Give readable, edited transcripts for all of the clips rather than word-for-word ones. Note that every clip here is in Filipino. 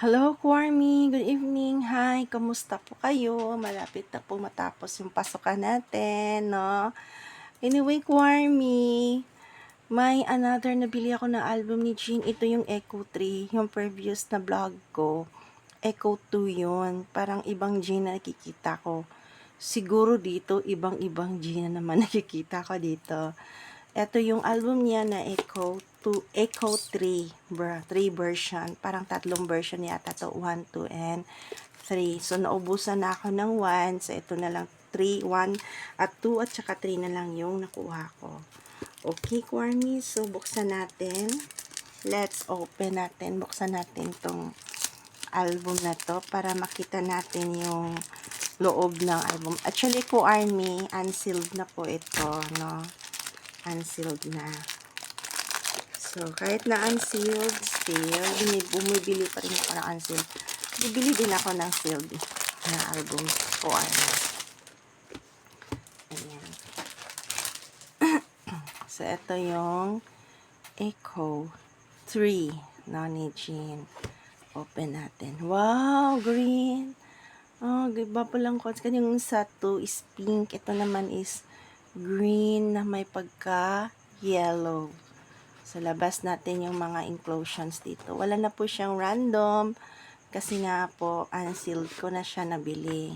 Hello, Kwarmi. Good evening. Hi, kamusta po kayo? Malapit na po matapos yung pasukan natin, no? Anyway, Kwarmi, may another nabili ako na album ni Jean. Ito yung Echo 3, yung previous na vlog ko. Echo 2 yun. Parang ibang Jean na nakikita ko. Siguro dito, ibang-ibang Jean na naman nakikita ko dito. Ito yung album niya na Echo 2, Echo 3, 3 version. Parang tatlong version yata to, 1, 2, and 3. So, naubusan na ako ng 1. So, ito na lang 3, 1 at 2 at saka 3 na lang yung nakuha ko. Okay, Kwarmi. So, buksan natin. Let's open natin. Buksan natin tong album na to para makita natin yung loob ng album. Actually, Kwarmi, unsealed na po ito, no? Unsealed na. So, kahit na unsealed, still, bumibili pa rin ako ng unsealed. Bibili din ako ng sealed na album o ano. Ayan. So, ito yung Echo 3 na ni Jean. Open natin. Wow, green. Oh, iba pa lang ko. Yung sa 2 is pink. Ito naman is green na may pagka-yellow. So, labas natin yung mga inclusions dito. Wala na po siyang random kasi nga po, unsealed ko na siya nabili.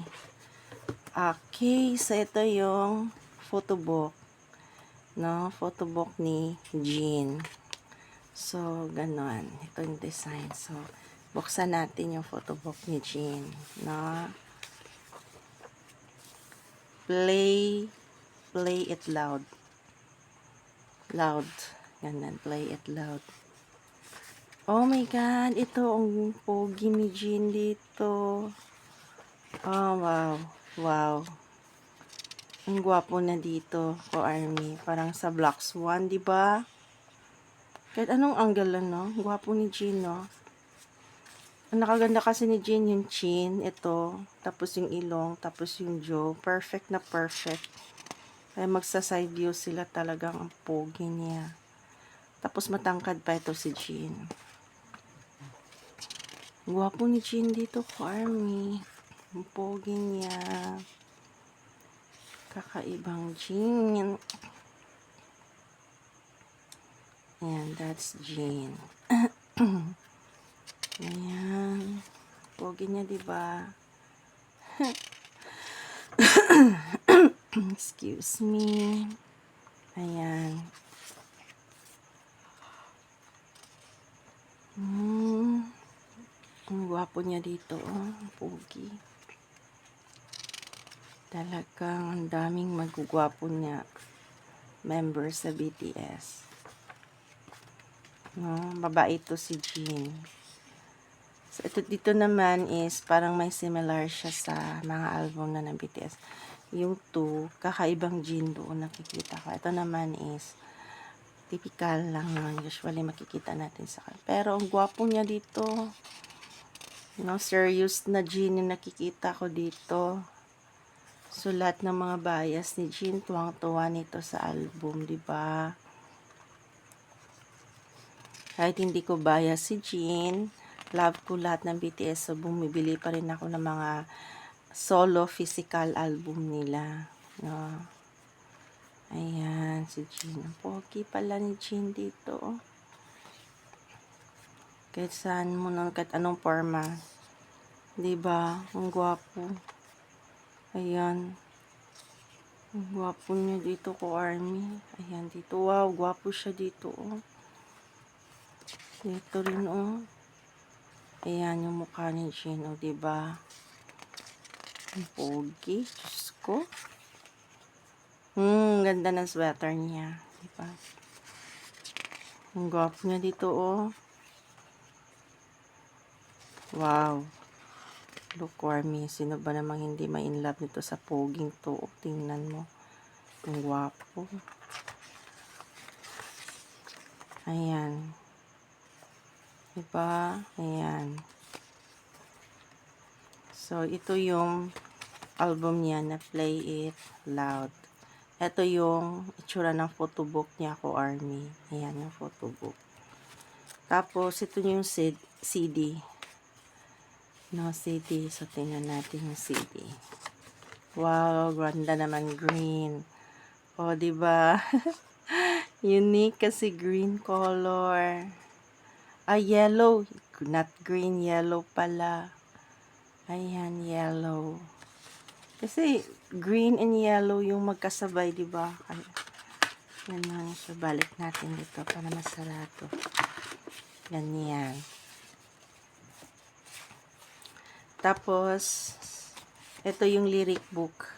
Okay, so ito yung photobook. No? Photobook ni Jean. So, ganon. Ito yung design. So, buksan natin yung photobook ni Jean. No? Play it loud. Loud. Ganun, play it loud. Oh my God, ito ang pogi ni Jean dito. Oh, wow. Wow. Ang gwapo na dito ko, Army. Parang sa Black Swan, di ba? Kahit anong angle lang, no? Gwapo ni Jean, no? Ang nakaganda kasi ni Jean yung chin, ito. Tapos yung ilong, tapos yung jaw. Perfect na perfect. Kaya magsa-side view sila, talagang ang pogi niya. Tapos matangkad pa ito si Jean. Gwapo ni Jean dito ko, Army. Ang pogi niya. Kakaibang Jean. Ayan, that's Jean. Ayan. Pogi niya, diba? Excuse me. Ayan. Ang gwapo niya dito, oh. Pogi. Talagang ang daming magugwapo niya members sa BTS. No, babae ito si Jean. So, ito dito naman is parang may similar siya sa mga album na ng BTS. Yung 2, kakaibang Jean doon nakikita ko. Ito naman is typical lang naman. Usually makikita natin sa kanya. Pero ang gwapo niya dito. No, serious na Jean yung nakikita ko dito. So, lahat ng mga bias ni Jean, tuwang-tuwa nito sa album, di ba? Kahit hindi ko bias si Jean, love ko lahat ng BTS, so bumibili pa rin ako ng mga solo physical album nila. No? Ayan, si Jean. Ang pogi pala ni Jean dito. Kahit saan mo nun, kahit anong forma. Diba? Ang gwapo. Ayan. Ang gwapo niya dito ko, Army. Ayan, dito. Wow, gwapo siya dito, oh. Dito rin, oh. Ayan, yung mukha ni Jean, oh, diba? Ang pogi. Diyos ko. Ganda ng sweater niya. Diba? Ang gwapo niya dito, oh. Wow. Look, Army. Sino ba namang hindi ma-inlove nito sa poging to? Tingnan mo. Ang gwapo. Ayan. Diba? Ayan. So, ito yung album niya na Play It Loud. Ito yung itsura ng photobook niya ko, Army. Ayan yung photobook. Tapos, ito yung CD. No, CD. So, tingnan natin yung CD. Wow, ganda naman green. O, diba? Unique kasi green color. Ah, yellow. Not green, yellow pala. Ayan, yellow. Kasi green and yellow yung magkasabay, diba? Yan lang siya. Balik natin dito para masarado. Ganyan. Tapos, ito yung lyric book.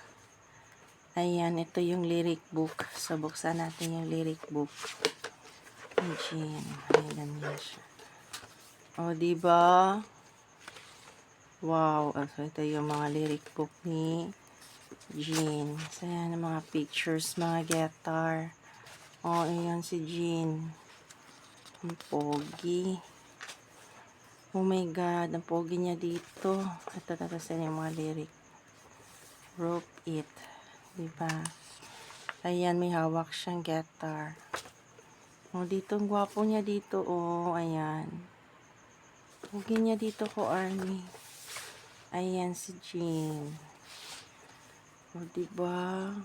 Ayan, ito yung lyric book. So, buksan natin yung lyric book. Ayan, ayan yan siya. O, diba? Wow. So, ito yung mga lyric book ni Jean. So, ayan ang mga pictures, mga guitar. O, ayan si Jean. Ang pogi. Oh my God, ang pogi niya dito. Ito, tapos yung mga lyric. Rope it. Diba? Ayan, may hawak siyang guitar. Oh, dito, ang gwapo niya dito. Oh, ayan. Pogi niya dito ko, Army. Ayan si Jean. Oh, diba?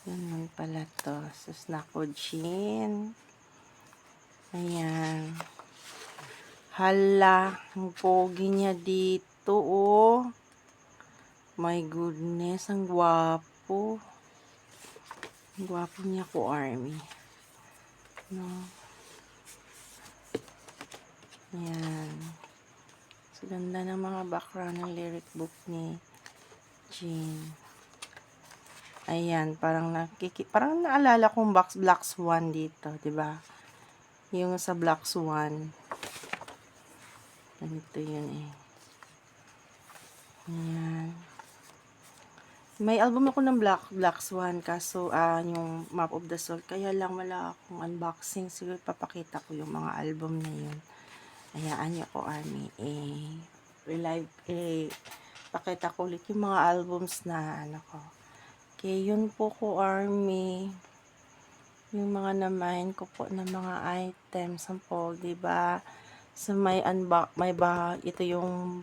Ganun pala to. Sus, nako, Jean. Ayan. Hala, ang pogi niya dito, oh. My goodness, ang gwapo. Ang gwapo niya ko, Army. No? Ayan. So, ganda ng mga background ng lyric book ni Jean. Ayan, parang naalala kong Black Swan dito, 'di ba? Yung sa Black Swan. Ganito 'yun eh. Ayan. May album ako ng Black Swan kaso yung Map of the Soul, kaya lang wala akong unboxing. Siguro papakita ko yung mga album na 'yun. Hayaan niyo ko, Army. Pakita ko ulit yung mga albums na ano ko. Okay, yun po ko, Army. Yung mga namahin ko po ng mga items. Ang po, diba? So, ito yung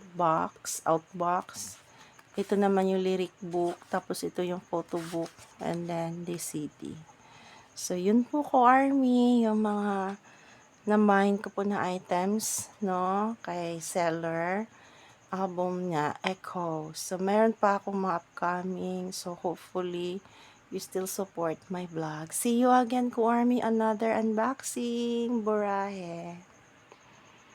outbox. Ito naman yung lyric book. Tapos, ito yung photo book. And then, the CD. So, yun po ko, Army. Yung mga namahin ko po na items, no? Kay seller. Album niya, Echo. So, meron pa akong mga upcoming. So, hopefully, you still support my vlog. See you again, ko, Army. Another unboxing. Burahe.